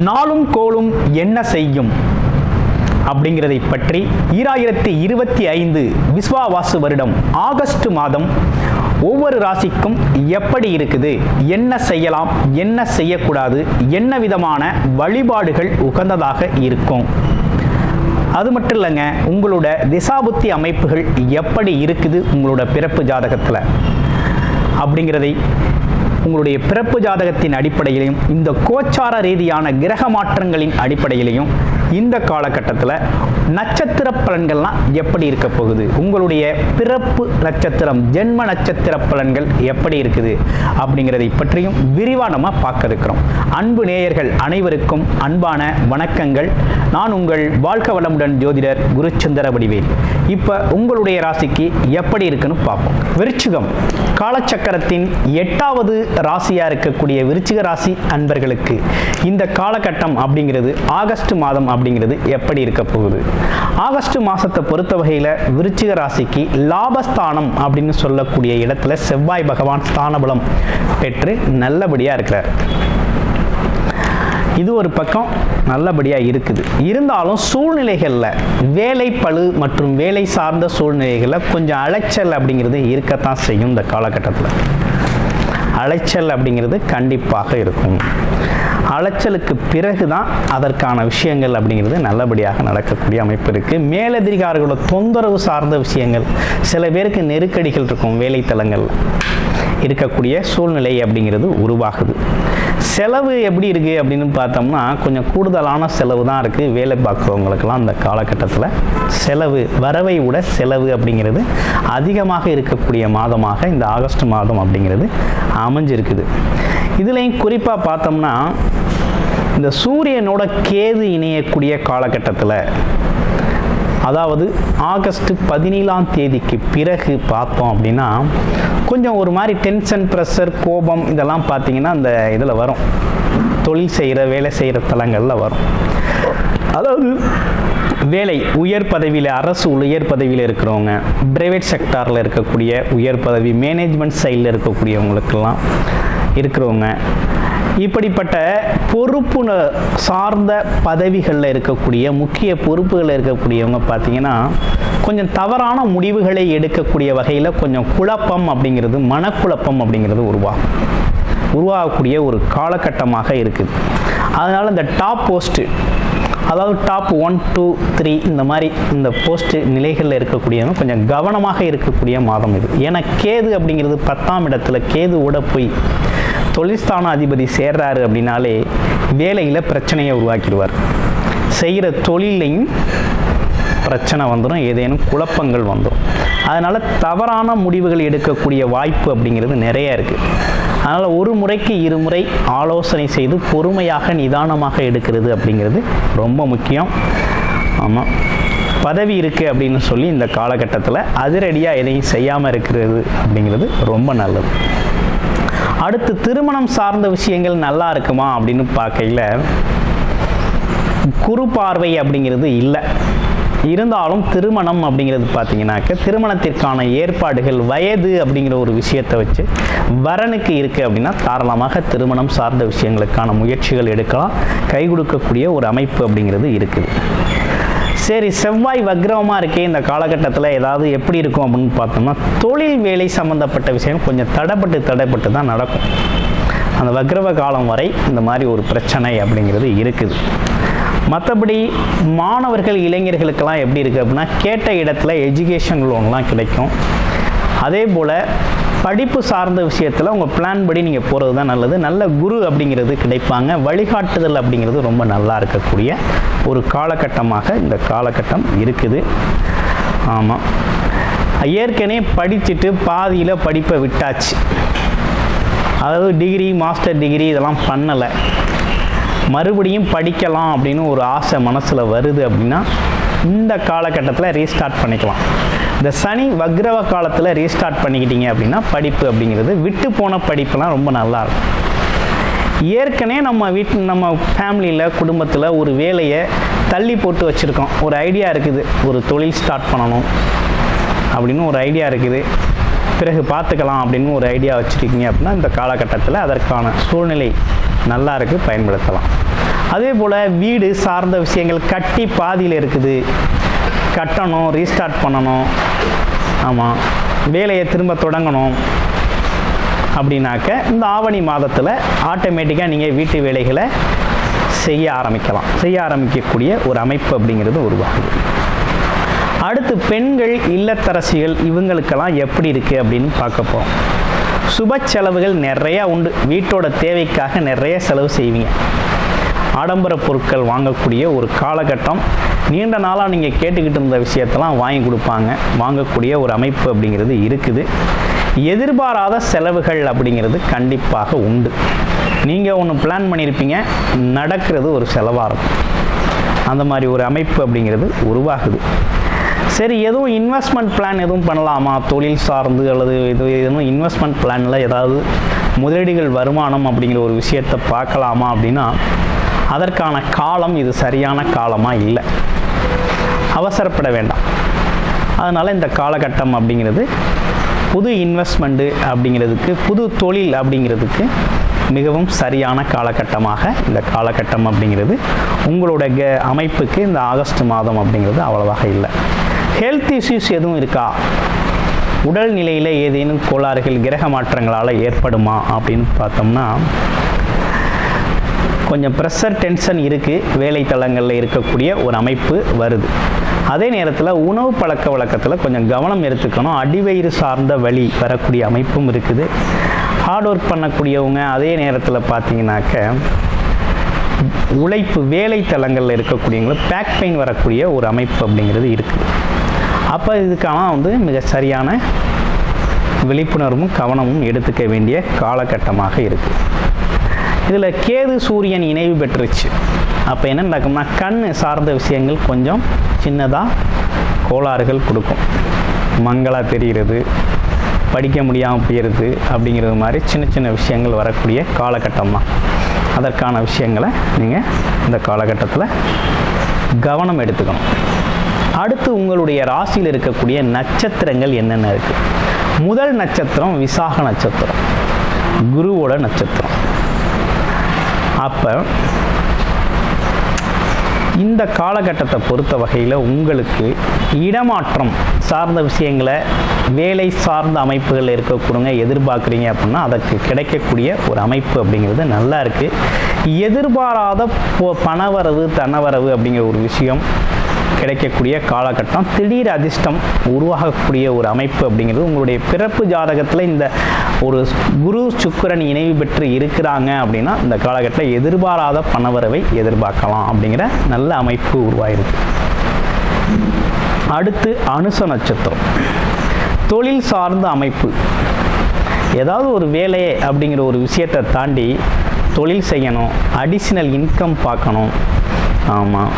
நாளும் கோளும் என்ன செய்யும் அப்படிங்கிறதை பற்றி 2025 விஸ்வாவாசு வருடம் ஆகஸ்ட் மாதம் ஒவ்வொரு ராசிக்கும் எப்படி இருக்குது, என்ன செய்யலாம், என்ன செய்யக்கூடாது, என்ன விதமான வழிபாடுகள் உகந்ததாக இருக்கும், அது மட்டும் இல்லைங்க, உங்களோட திசாபுத்தி அமைப்புகள் எப்படி இருக்குது உங்களோட பிறப்பு ஜாதகத்தில் அப்படிங்கிறதை உங்களுடைய பிறப்பு ஜாதகத்தின் அடிப்படையிலையும் இந்த கோச்சார ரீதியான கிரக மாற்றங்களின் அடிப்படையிலையும் இந்த காலகட்டத்தில் நட்சத்திர பலன்கள்லாம் எப்படி இருக்க போகுது, உங்களுடைய பிறப்பு நட்சத்திரம் ஜென்ம நட்சத்திர பலன்கள் எப்படி இருக்குது அப்படிங்கிறதை பற்றியும் விரிவாக நம்ம பார்க்க இருக்கிறோம். அன்பு நேயர்கள் அனைவருக்கும் அன்பான வணக்கங்கள். நான் உங்கள் வாழ்க வளமுடன் ஜோதிடர் குருச்சந்திர வடிவேல். இப்போ உங்களுடைய ராசிக்கு எப்படி இருக்குன்னு பார்ப்போம். விருச்சிகம் காலச்சக்கரத்தின் 8வது ராசியாக இருக்கக்கூடிய விருச்சிக ராசி அன்பர்களுக்கு இந்த காலகட்டம் அப்படிங்கிறது ஆகஸ்ட் மாதம் அப்படிங்கிறது எப்படி இருக்க போகுது? ஆகஸ்ட் மாதத்தை பொறுத்த வகையில் விருச்சிக ராசிக்கு லாபஸ்தானம் அப்படின்னு சொல்லக்கூடிய இடத்துல செவ்வாய் பகவான் ஸ்தானபலம் பெற்று நல்லபடியாக இருக்கிறார். இது ஒரு பக்கம் நல்லபடியாக இருக்குது. இருந்தாலும் சூழ்நிலைகளில் வேலை பளு மற்றும் வேலை சார்ந்த சூழ்நிலைகளில் கொஞ்சம் அலைச்சல் அப்படிங்கிறது இருக்கத்தான் செய்யும். இந்த காலகட்டத்தில் அலைச்சல் அப்படிங்கிறது கண்டிப்பாக இருக்கும். அலைச்சலுக்கு பிறகு தான் அதற்கான விஷயங்கள் அப்படிங்கிறது நல்லபடியாக நடக்கக்கூடிய அமைப்பு இருக்குது. மேலதிகாரிகளோட தொந்தரவு சார்ந்த விஷயங்கள், சில பேருக்கு நெருக்கடிகள் இருக்கும், வேலைத்தலங்களில் இருக்கக்கூடிய சூழ்நிலை அப்படிங்கிறது உருவாகுது. செலவு எப்படி இருக்குது அப்படின்னு பார்த்தோம்னா கொஞ்சம் கூடுதலான செலவு தான் இருக்குது. வேலை பார்க்குறவங்களுக்கெல்லாம் அந்த காலகட்டத்தில் செலவு, வரவை விட செலவு அப்படிங்கிறது அதிகமாக இருக்கக்கூடிய மாதமாக இந்த ஆகஸ்ட் மாதம் அப்படிங்கிறது அமைஞ்சிருக்குது. இதுலேயும் குறிப்பாக பார்த்தோம்னா இந்த சூரியனோட கேது இணையக்கூடிய காலகட்டத்தில், அதாவது ஆகஸ்ட் 17ஆம் தேதிக்கு பிறகு பார்த்தோம் அப்படின்னா கொஞ்சம் ஒரு மாதிரி டென்ஷன், ப்ரெஷர், கோபம் இதெல்லாம் பார்த்தீங்கன்னா அந்த இதில் வரும். தொழில் செய்கிற வேலை செய்கிற தலங்களில் வரும். அதாவது வேலை உயர் பதவியில், அரசு உயர் பதவியில் இருக்கிறவங்க, பிரைவேட் செக்டாரில் இருக்கக்கூடிய உயர் பதவி, மேனேஜ்மெண்ட் சைடில் இருக்கக்கூடியவங்களுக்கெல்லாம் இருக்கிறவங்க, இப்படிப்பட்ட பொறுப்பு சார்ந்த பதவிகளில் இருக்கக்கூடிய முக்கிய பொறுப்புகளில் இருக்கக்கூடியவங்க பார்த்தீங்கன்னா கொஞ்சம் தவறான முடிவுகளை எடுக்கக்கூடிய வகையில் கொஞ்சம் குழப்பம் அப்படிங்கிறது, மனக்குழப்பம் அப்படிங்கிறது உருவாகக்கூடிய ஒரு காலகட்டமாக இருக்குது. அதனால் இந்த டாப் போஸ்ட்டு, அதாவது டாப் 1, 2, 3 இந்த மாதிரி இந்த போஸ்ட்டு நிலைகளில் இருக்கக்கூடியவங்க கொஞ்சம் கவனமாக இருக்கக்கூடிய மாதம் இது. ஏன்னா கேது அப்படிங்கிறது 10ஆம் இடத்துல கேதுவோட போய் தொழில்ஸ்தான அதிபதி சேர்றாரு அப்படின்னாலே வேலையில் பிரச்சனையை உருவாக்கிடுவார். செய்கிற தொழிலையும் பிரச்சனை வந்துடும், ஏதேனும் குழப்பங்கள் வந்துடும். அதனால் தவறான முடிவுகள் எடுக்கக்கூடிய வாய்ப்பு அப்படிங்கிறது நிறைய இருக்குது. அதனால் ஒரு முறைக்கு 2 முறை ஆலோசனை செய்து பொறுமையாக நிதானமாக எடுக்கிறது அப்படிங்கிறது ரொம்ப முக்கியம். ஆமாம், பதவி இருக்குது அப்படின்னு சொல்லி இந்த காலகட்டத்தில் அதிரடியாக எதையும் செய்யாமல் இருக்கிறது அப்படிங்கிறது ரொம்ப நல்லது. அடுத்து திருமணம் சார்ந்த விஷயங்கள் நல்லா இருக்குமா அப்படின்னு பார்க்கையில் குரு பார்வை அப்படிங்கிறது இல்லை. இருந்தாலும் திருமணம் அப்படிங்கிறது பார்த்தீங்கன்னாக்க திருமணத்திற்கான ஏற்பாடுகள், வயது அப்படிங்கிற ஒரு விஷயத்தை வச்சு வரனுக்கு இருக்குது அப்படின்னா தாராளமாக திருமணம் சார்ந்த விஷயங்களுக்கான முயற்சிகள் எடுக்கலாம். கை கொடுக்கக்கூடிய ஒரு அமைப்பு அப்படிங்கிறது இருக்குது. சரி, செவ்வாய் வக்ரமாக இருக்கே இந்த காலகட்டத்தில் ஏதாவது எப்படி இருக்கும் அப்படின்னு பார்த்தோம்னா தொழில் வேலை சம்மந்தப்பட்ட விஷயம் கொஞ்சம் தடைப்பட்டு தான் நடக்கும். அந்த வக்ரவ காலம் வரை இந்த மாதிரி ஒரு பிரச்சனை அப்படிங்கிறது இருக்குது. மற்றபடி மாணவர்கள், இளைஞர்களுக்கெல்லாம் எப்படி இருக்குது அப்படின்னா கேட்ட இடத்துல எஜுகேஷன் லோன்லாம் கிடைக்கும். அதே போல் படிப்பு சார்ந்த விஷயத்தில் உங்கள் பிளான் படி நீங்கள் போகிறது தான் நல்லது. நல்ல குரு அப்படிங்கிறது கிடைப்பாங்க. வழிகாட்டுதல் அப்படிங்கிறது ரொம்ப நல்லா இருக்கக்கூடிய ஒரு காலகட்டமாக இந்த காலகட்டம் இருக்குது. ஆமாம், ஏற்கனவே படிச்சுட்டு பாதியில் படிப்பை விட்டாச்சு, அதாவது டிகிரி, மாஸ்டர் டிகிரி இதெல்லாம் பண்ணலை, மறுபடியும் படிக்கலாம் அப்படின்னு ஒரு ஆசை மனசில் வருது அப்படின்னா இந்த காலகட்டத்தில் ரீஸ்டார்ட் பண்ணிக்கலாம். இந்த சனி வக்ரவ காலத்தில் ரீஸ்டார்ட் பண்ணிக்கிட்டீங்க அப்படின்னா படிப்பு அப்படிங்கிறது விட்டு போன படிப்புலாம் ரொம்ப நல்லாயிருக்கும். ஏற்கனவே நம்ம ஃபேமிலியில், குடும்பத்தில் ஒரு வேலையை தள்ளி போட்டு வச்சுருக்கோம். ஒரு ஐடியா இருக்குது, ஒரு தொழில் ஸ்டார்ட் பண்ணணும் அப்படின்னு ஒரு ஐடியா இருக்குது, பிறகு பார்த்துக்கலாம் அப்படின்னு ஒரு ஐடியா வச்சுருக்கீங்க அப்படின்னா இந்த காலகட்டத்தில் அதற்கான சூழ்நிலை நல்லா இருக்குது, பயன்படுத்தலாம். அதே போல் வீடு சார்ந்த விஷயங்கள் கட்டி பாதியில் இருக்குது, கட்டணும், ரீஸ்டார்ட் பண்ணணும், ஆமாம் வேலையை திரும்ப தொடங்கணும் அப்படின்னாக்க இந்த ஆவணி மாதத்தில் ஆட்டோமேட்டிக்காக நீங்கள் வீட்டு வேலைகளை செய்ய ஆரம்பிக்கக்கூடிய ஒரு அமைப்பு அப்படிங்கிறது உருவாகுது. அடுத்து பெண்கள் இல்லத்தரசிகள் இவங்களுக்கெல்லாம் எப்படி இருக்குது அப்படின்னு பார்க்க போகிறோம். சுப செலவுகள் நிறையா உண்டு. வீட்டோட தேவைக்காக நிறைய செலவு செய்வீங்க. ஆடம்பர பொருட்கள் வாங்கக்கூடிய ஒரு காலகட்டம். நீண்ட நாளாக நீங்கள் கேட்டுக்கிட்டு இருந்த விஷயத்தெல்லாம் வாங்கி கொடுப்பாங்க, வாங்கக்கூடிய ஒரு அமைப்பு அப்படிங்கிறது இருக்குது. எதிர்பாராத செலவுகள் அப்படிங்கிறது கண்டிப்பாக உண்டு. நீங்கள் ஒன்று பிளான் பண்ணியிருப்பீங்க, நடக்கிறது ஒரு செலவாக இருக்கும். அந்த மாதிரி ஒரு அமைப்பு அப்படிங்கிறது உருவாகுது. சரி, எதுவும் இன்வெஸ்ட்மெண்ட் பிளான் எதுவும் பண்ணலாமா, தொழில் சார்ந்து அல்லது எதுவும் இன்வெஸ்ட்மெண்ட் பிளானில் ஏதாவது முதலீடுகள் வருமானம் அப்படிங்கிற ஒரு விஷயத்தை பார்க்கலாமா அப்படின்னா அதற்கான காலம் இது சரியான காலமாக இல்லை. அவசரப்பட வேண்டாம். அதனால் இந்த காலகட்டம் அப்படிங்கிறது புது இன்வெஸ்ட்மெண்ட்டு அப்படிங்கிறதுக்கு, புது தொழில் அப்படிங்கிறதுக்கு மிகவும் சரியான காலகட்டமாக இந்த காலகட்டம் அப்படிங்கிறது உங்களோட அமைப்புக்கு இந்த ஆகஸ்ட் மாதம் அப்படிங்கிறது அவ்வளவாக இல்லை. ஹெல்த் இஷ்யூஸ் எதுவும் இருக்கா, உடல் நிலையில் ஏதேனும் கோளாறுகள் கிரக மாற்றங்களால் ஏற்படுமா அப்படின்னு பார்த்தோம்னா கொஞ்சம் ப்ரெஷர் டென்ஷன் இருக்குது. வேலை தளங்களில் இருக்கக்கூடிய ஒரு அமைப்பு வருது. அதே நேரத்தில் உணவு பழக்க வழக்கத்தில் கொஞ்சம் கவனம் எடுத்துக்கணும். அடிவயிறு சார்ந்த வலி வரக்கூடிய அமைப்பும் இருக்குது. ஹார்ட் ஒர்க் பண்ணக்கூடியவங்க அதே நேரத்தில் பார்த்தீங்கன்னாக்க உழைப்பு வேலை தளங்களில் இருக்கக்கூடியவங்களுக்கு பேக் பெயின் வரக்கூடிய ஒரு அமைப்பு அப்படிங்கிறது இருக்குது. அப்போ இதுக்கான மிக சரியான விழிப்புணர்வும் கவனமும் எடுத்துக்க வேண்டிய காலகட்டமாக இருக்குது. இதில் கேது சூரியன் இணைவு பெற்றுச்சு. அப்போ என்ன நடக்கும்னா கண் சார்ந்த விஷயங்கள் கொஞ்சம் சின்னதாக கோளாறுகள் கொடுக்கும். மங்களாக தெரிகிறது, படிக்க முடியாமல் போயிடுது அப்படிங்கிறது மாதிரி சின்ன சின்ன விஷயங்கள் வரக்கூடிய காலகட்டம் தான். அதற்கான விஷயங்களை நீங்கள் இந்த காலகட்டத்தில் கவனம் எடுத்துக்கணும். அடுத்து உங்களுடைய ராசியில் இருக்கக்கூடிய நட்சத்திரங்கள் என்னென்ன இருக்குது. முதல் நட்சத்திரம் விசாக நட்சத்திரம், குருவோட நட்சத்திரம். அப்போ இந்த காலகட்டத்தை பொறுத்த வகையில் உங்களுக்கு இடமாற்றம் சார்ந்த விஷயங்களை வேலை சார்ந்த அமைப்புகளில் இருக்கக்கூடுங்க எதிர்பார்க்குறீங்க அப்படின்னா அதற்கு கிடைக்கக்கூடிய ஒரு அமைப்பு அப்படிங்கிறது நல்லா இருக்குது. எதிர்பாராத பணவரவு தனவரவு அப்படிங்கிற ஒரு விஷயம் கிடைக்கக்கூடிய காலகட்டம். திடீர் அதிர்ஷ்டம் உருவாகக்கூடிய ஒரு அமைப்பு அப்படிங்கிறது உங்களுடைய பிறப்பு ஜாதகத்தில் இந்த ஒரு குரு சுக்கிரன் இணைவு பெற்று இருக்கிறாங்க அப்படின்னா இந்த காலகட்டத்தில் எதிர்பாராத பணவரவை எதிர்பார்க்கலாம் அப்படிங்கிற நல்ல அமைப்பு உருவாயிருக்கு. அடுத்து அனுச நட்சத்திரம், தொழில் சார்ந்த அமைப்பு. ஏதாவது ஒரு வேலையை அப்படிங்கிற ஒரு விஷயத்தை தாண்டி தொழில் செய்யணும், அடிஷ்னல் இன்கம் பார்க்கணும். ஆமாம்,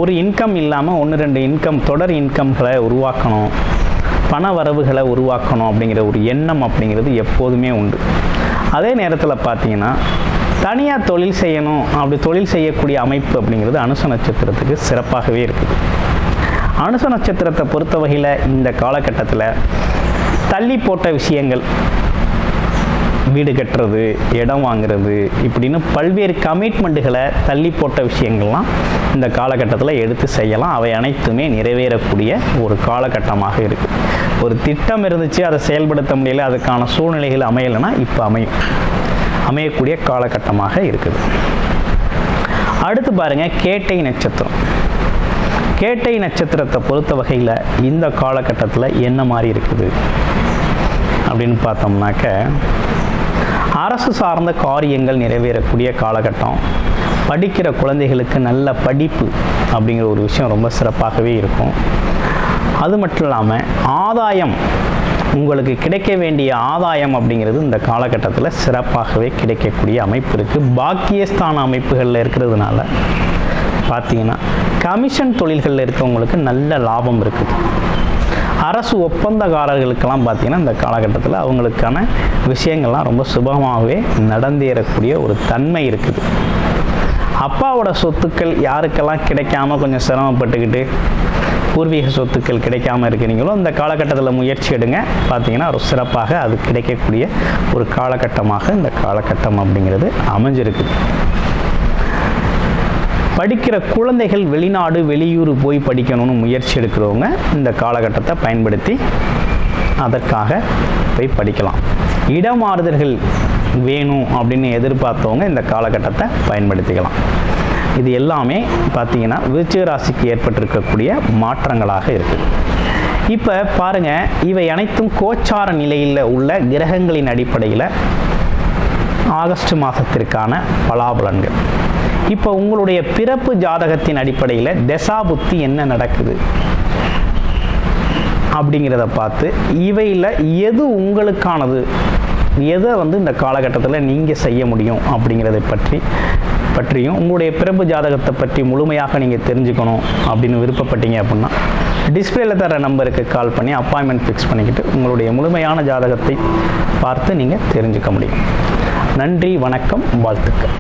ஒரு இன்கம் இல்லாமல் 1-2 இன்கம் தொடர் இன்கம்களை உருவாக்கணும், பண வரவுகளை உருவாக்கணும் அப்படிங்கிற ஒரு எண்ணம் அப்படிங்கிறது எப்போதுமே உண்டு. அதே நேரத்தில் பார்த்தீங்கன்னா தனியாக தொழில் செய்யணும், அப்படி தொழில் செய்யக்கூடிய அமைப்பு அப்படிங்கிறது அனுச நட்சத்திரத்துக்கு சிறப்பாகவே இருக்குது. அனுச நட்சத்திரத்தை பொறுத்த வகையில் இந்த காலகட்டத்தில் தள்ளி போட்ட விஷயங்கள், வீடு கட்டுறது, இடம் வாங்குறது, இப்படின்னு பல்வேறு கமிட்மெண்ட்டுகளை தள்ளி போட்ட விஷயங்கள்லாம் இந்த காலகட்டத்தில் எடுத்து செய்யலாம். அவை அனைத்துமே நிறைவேறக்கூடிய ஒரு காலகட்டமாக இருக்குது. ஒரு திட்டம் இருந்துச்சு, அதை செயல்படுத்த முடியல, அதுக்கான சூழ்நிலைகள் அமையலைன்னா இப்போ அமையக்கூடிய காலகட்டமாக இருக்குது. அடுத்து பாருங்கள் கேட்டை நட்சத்திரம். கேட்டை நட்சத்திரத்தை பொறுத்த வகையில் இந்த காலகட்டத்தில் என்ன மாதிரி இருக்குது அப்படின்னு பார்த்தோம்னாக்க அரசு சார்ந்த காரியங்கள் நிறைவேறக்கூடிய காலகட்டம். படிக்கிற குழந்தைகளுக்கு நல்ல படிப்பு அப்படிங்கிற ஒரு விஷயம் ரொம்ப சிறப்பாகவே இருக்கும். அது மட்டும் இல்லாமல் ஆதாயம், உங்களுக்கு கிடைக்க வேண்டிய ஆதாயம் அப்படிங்கிறது இந்த காலகட்டத்தில் சிறப்பாகவே கிடைக்கக்கூடிய அமைப்பு இருக்குது. பாக்கியஸ்தான அமைப்புகளில் இருக்கிறதுனால பார்த்தீங்கன்னா கமிஷன் தொழில்களில் இருக்கவங்களுக்கு நல்ல லாபம் இருக்குது. அரசு ஒப்பந்தக்காரர்களுக்கெல்லாம் பார்த்தீங்கன்னா இந்த காலகட்டத்தில் அவங்களுக்கான விஷயங்கள்லாம் ரொம்ப சுபமாகவே நடந்தேறக்கூடிய ஒரு தன்மை இருக்குது. அப்பாவோட சொத்துக்கள் யாருக்கெல்லாம் கிடைக்காம கொஞ்சம் சிரமப்பட்டுக்கிட்டு பூர்வீக சொத்துக்கள் கிடைக்காம இருக்கிறீங்களோ இந்த காலகட்டத்தில் முயற்சி எடுங்க. பார்த்தீங்கன்னா ஒரு சிறப்பாக அது கிடைக்கக்கூடிய ஒரு காலகட்டமாக இந்த காலகட்டம் அப்படிங்கிறது அமைஞ்சிருக்குது. படிக்கிற குழந்தைகள் வெளிநாடு வெளியூர் போய் படிக்கணும்னு முயற்சி எடுக்கிறவங்க இந்த காலகட்டத்தை பயன்படுத்தி அதற்காக போய் படிக்கலாம். இடமாறுதல்கள் வேணும் அப்படின்னு எதிர்பார்த்தவங்க இந்த காலகட்டத்தை பயன்படுத்திக்கலாம். இது எல்லாமே பார்த்தீங்கன்னா விருச்சிக ராசிக்கு ஏற்பட்டிருக்கக்கூடிய மாற்றங்களாக இருக்குது. இப்போ பாருங்கள், இவை அனைத்தும் கோச்சார நிலையில் உள்ள கிரகங்களின் அடிப்படையில் ஆகஸ்ட் மாதத்திற்கான பலாபலன்கள். இப்போ உங்களுடைய பிறப்பு ஜாதகத்தின் அடிப்படையில் தசாபுத்தி என்ன நடக்குது அப்படிங்கிறத பார்த்து இவையில் எது உங்களுக்கானது, எதை இந்த காலகட்டத்தில் நீங்கள் செய்ய முடியும் அப்படிங்கிறதை பற்றியும் உங்களுடைய பிறப்பு ஜாதகத்தை பற்றி முழுமையாக நீங்கள் தெரிஞ்சுக்கணும் அப்படின்னு விருப்பப்பட்டீங்க அப்படின்னா டிஸ்பிளேல தர நம்பருக்கு கால் பண்ணி அப்பாயின்மெண்ட் ஃபிக்ஸ் பண்ணிக்கிட்டு உங்களுடைய முழுமையான ஜாதகத்தை பார்த்து நீங்கள் தெரிஞ்சுக்க முடியும். நன்றி, வணக்கம், வாழ்த்துக்கள்.